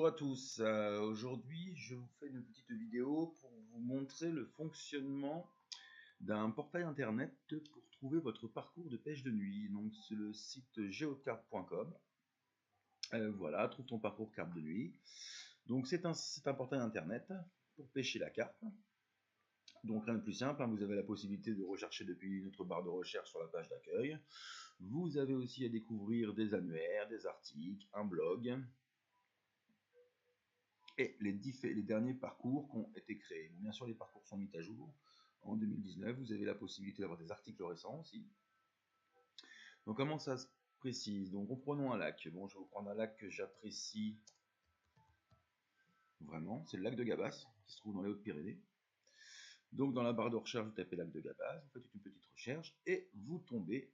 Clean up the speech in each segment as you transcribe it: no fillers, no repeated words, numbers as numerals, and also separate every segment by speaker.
Speaker 1: Bonjour à tous, aujourd'hui je vous fais une petite vidéo pour vous montrer le fonctionnement d'un portail internet pour trouver votre parcours de pêche de nuit. Donc c'est le site geocarp.com. Voilà, trouve ton parcours carpe de nuit. Donc c'est un portail internet pour pêcher la carpe. Donc rien de plus simple, vous avez la possibilité de rechercher depuis notre barre de recherche sur la page d'accueil. Vous avez aussi à découvrir des annuaires, des articles, un blog, et les derniers parcours qui ont été créés. Bien sûr, les parcours sont mis à jour. En 2019, vous avez la possibilité d'avoir des articles récents aussi. Donc, comment ça se précise? Donc, reprenons un lac. Bon, je vais vous prendre un lac que j'apprécie vraiment. C'est le lac de Gabas, qui se trouve dans les Hautes-Pyrénées. Donc, dans la barre de recherche, vous tapez lac de Gabas, vous faites une petite recherche et vous tombez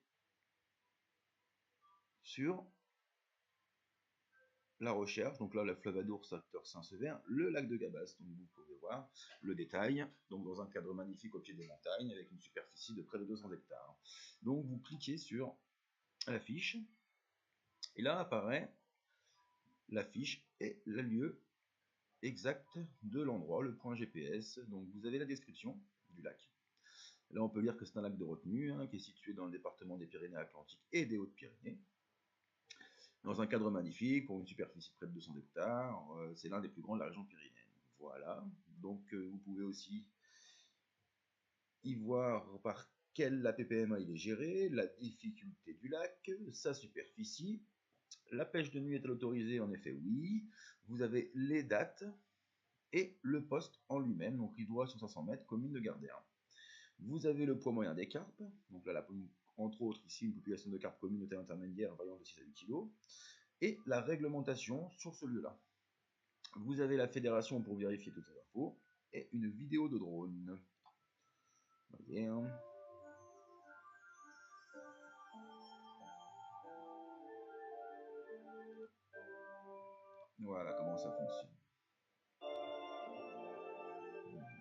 Speaker 1: sur la recherche, donc là, la fleuve Adour, secteur Saint-Sever, le lac de Gabas, donc vous pouvez voir le détail, donc dans un cadre magnifique au pied des montagnes, avec une superficie de près de 200 hectares. Donc vous cliquez sur la fiche, et là apparaît la fiche et le lieu exact de l'endroit, le point GPS, donc vous avez la description du lac. Là on peut lire que c'est un lac de retenue, qui est situé dans le département des Pyrénées-Atlantiques et des Hautes-Pyrénées. Dans un cadre magnifique, pour une superficie de près de 200 hectares, c'est l'un des plus grands de la région pyrénéenne. Voilà, donc vous pouvez aussi y voir par quel APPMA il est géré, la difficulté du lac, sa superficie. La pêche de nuit est-elle autorisée? En effet, oui. Vous avez les dates et le poste en lui-même, donc rideau sur 500 mètres, commune de Gardère. Vous avez le poids moyen des carpes, donc là, entre autres, ici, une population de carpes communautaires intermédiaires vaillant de 6 à 8 kg. Et la réglementation sur ce lieu-là. Vous avez la fédération pour vérifier toutes ces infos et une vidéo de drone. Voyez, hein. Voilà comment ça fonctionne.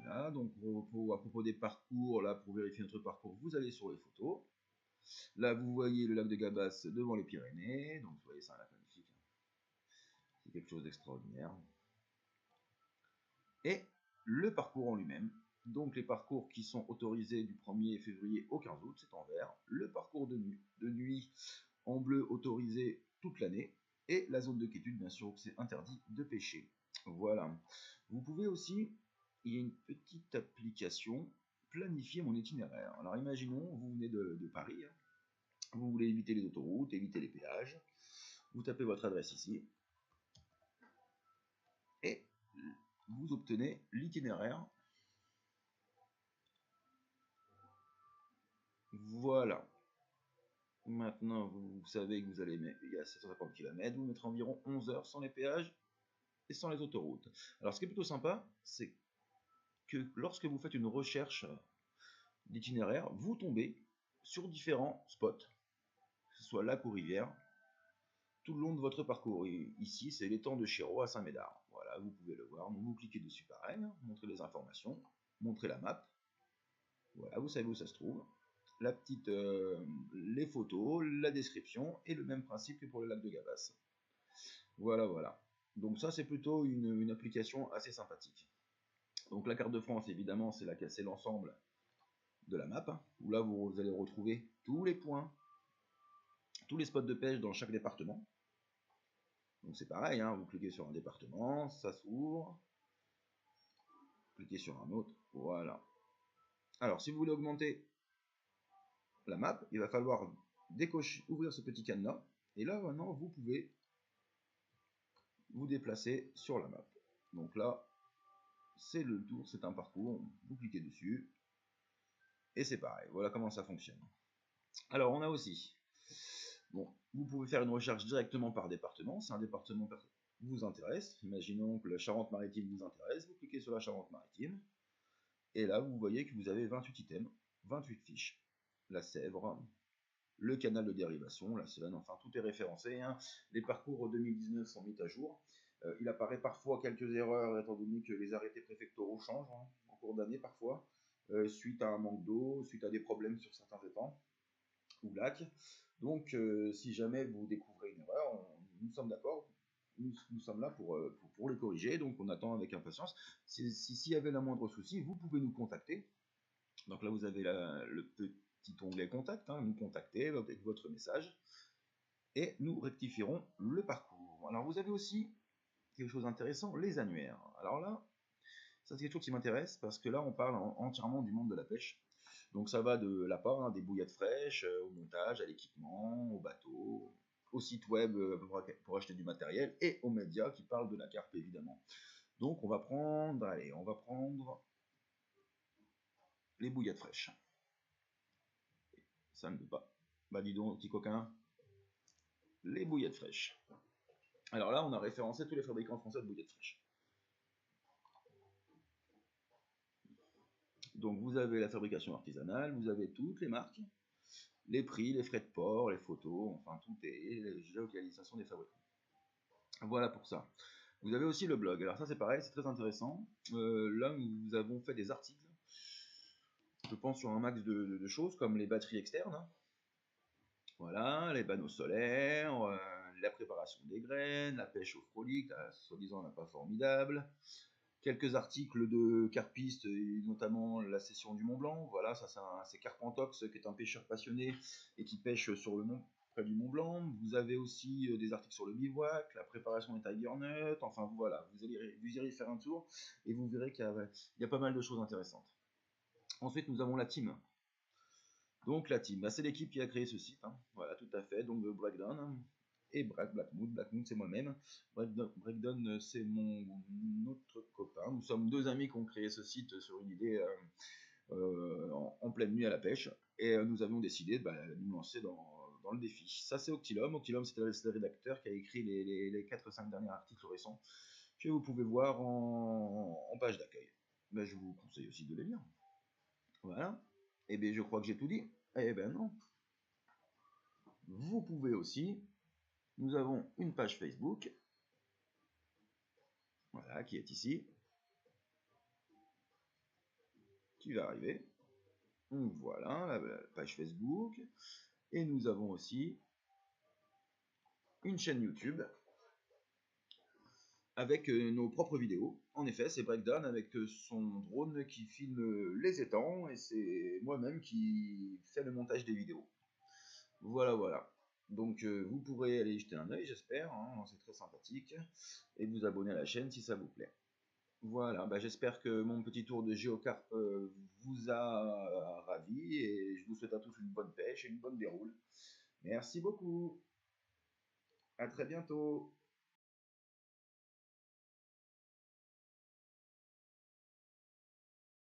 Speaker 1: Voilà, donc à propos des parcours, là pour vérifier notre parcours, vous allez sur les photos. Là vous voyez le lac de Gabas devant les Pyrénées, donc vous voyez c'est un lac magnifique. C'est quelque chose d'extraordinaire. Et le parcours en lui-même, donc les parcours qui sont autorisés du 1er février au 15 août, c'est en vert. Le parcours de nuit en bleu autorisé toute l'année. Et la zone de quiétude, bien sûr, c'est interdit de pêcher. Voilà. Vous pouvez aussi, il y a une petite application, planifier mon itinéraire. Alors imaginons, vous venez de Paris, vous voulez éviter les autoroutes, éviter les péages. Vous tapez votre adresse ici. Et vous obtenez l'itinéraire. Voilà. Maintenant, vous savez que vous allez mettre, il y a 750 km, vous mettrez environ 11 heures sans les péages et sans les autoroutes. Alors, ce qui est plutôt sympa, c'est que lorsque vous faites une recherche d'itinéraire, vous tombez sur différents spots, que ce soit lac ou rivière, tout le long de votre parcours. Et ici, c'est l'étang de Chiraud à Saint-Médard. Voilà, vous pouvez le voir. Donc, vous cliquez dessus pareil, montrez les informations, montrez la map. Voilà, vous savez où ça se trouve. La petite, les photos, la description, et le même principe que pour le lac de Gabas. Voilà, voilà. Donc ça, c'est plutôt une application assez sympathique. Donc la carte de France, évidemment, c'est l'ensemble de la map, où là, vous allez retrouver tous les points, tous les spots de pêche dans chaque département. Donc c'est pareil, vous cliquez sur un département, ça s'ouvre, cliquez sur un autre, voilà. Alors, si vous voulez augmenter la map, il va falloir ouvrir ce petit cadenas, et là, maintenant, vous pouvez vous déplacer sur la map. Donc là, c'est le tour, c'est un parcours, vous cliquez dessus, et c'est pareil, voilà comment ça fonctionne. Alors, on a aussi, bon, vous pouvez faire une recherche directement par département, si un département vous intéresse, imaginons que la Charente-Maritime vous intéresse, vous cliquez sur la Charente-Maritime, et là, vous voyez que vous avez 28 items, 28 fiches, la Sèvre, le canal de dérivation, la Seine, enfin tout est référencé. Les parcours 2019 sont mis à jour. Il apparaît parfois quelques erreurs, étant donné que les arrêtés préfectoraux changent en cours d'année parfois, suite à un manque d'eau, suite à des problèmes sur certains étangs ou lacs. Donc si jamais vous découvrez une erreur, nous sommes d'accord, nous sommes là pour les corriger, donc on attend avec impatience. S'il y avait la moindre souci, vous pouvez nous contacter. Donc là, vous avez le petit onglet contact, hein, nous contacter avec votre message, et nous rectifierons le parcours. Alors vous avez aussi quelque chose d'intéressant, les annuaires. Alors là, ça c'est quelque chose qui m'intéresse, parce que là on parle entièrement du monde de la pêche. Donc ça va de l'appât, hein, des bouillettes fraîches, au montage, à l'équipement, au bateau, au site web pour acheter du matériel, et aux médias qui parlent de la carpe évidemment. Donc on va prendre les bouillettes fraîches. Ça ne veut pas. Bah dis donc, petit coquin, les bouillettes fraîches. Alors là, on a référencé tous les fabricants français de bouillettes fraîches. Donc vous avez la fabrication artisanale, vous avez toutes les marques, les prix, les frais de port, les photos, enfin tout est, la géolocalisation des fabricants. Voilà pour ça. Vous avez aussi le blog. Alors ça c'est pareil, c'est très intéressant. Là nous avons fait des articles, je pense sur un max de choses comme les batteries externes. Voilà, les panneaux solaires, la préparation des graines, la pêche au frolic, soi-disant n'a pas formidable. Quelques articles de carpistes, et notamment la session du Mont Blanc. Voilà, ça c'est Carpentox qui est un pêcheur passionné et qui pêche sur le mont, près du Mont Blanc. Vous avez aussi des articles sur le bivouac, la préparation des tiger nuts. Enfin voilà, vous irez faire un tour et vous verrez qu'il y a pas mal de choses intéressantes. Ensuite, nous avons la team. Donc la team, bah, c'est l'équipe qui a créé ce site, hein. Voilà, tout à fait. Donc Breakdown et Blackmoon. Blackmoon, c'est moi-même. Breakdown, c'est mon autre copain. Nous sommes deux amis qui ont créé ce site sur une idée en pleine nuit à la pêche. Et nous avions décidé de nous lancer dans le défi. Ça, c'est Octilum. Octilum, c'est le rédacteur qui a écrit les 4-5 derniers articles récents que vous pouvez voir en page d'accueil. Ben, je vous conseille aussi de les lire. Voilà. Et bien, je crois que j'ai tout dit. Eh ben non. Vous pouvez aussi, nous avons une page Facebook, voilà, qui est ici, qui va arriver. Donc voilà, la page Facebook. Et nous avons aussi une chaîne YouTube avec nos propres vidéos. En effet, c'est Breakdown avec son drone qui filme les étangs et c'est moi-même qui fais le montage des vidéos. Voilà, voilà. Donc vous pourrez aller y jeter un œil, j'espère, hein, c'est très sympathique, et vous abonner à la chaîne si ça vous plaît. Voilà, bah j'espère que mon petit tour de géocarpe vous a ravi et je vous souhaite à tous une bonne pêche et une bonne déroule. Merci beaucoup. À très bientôt.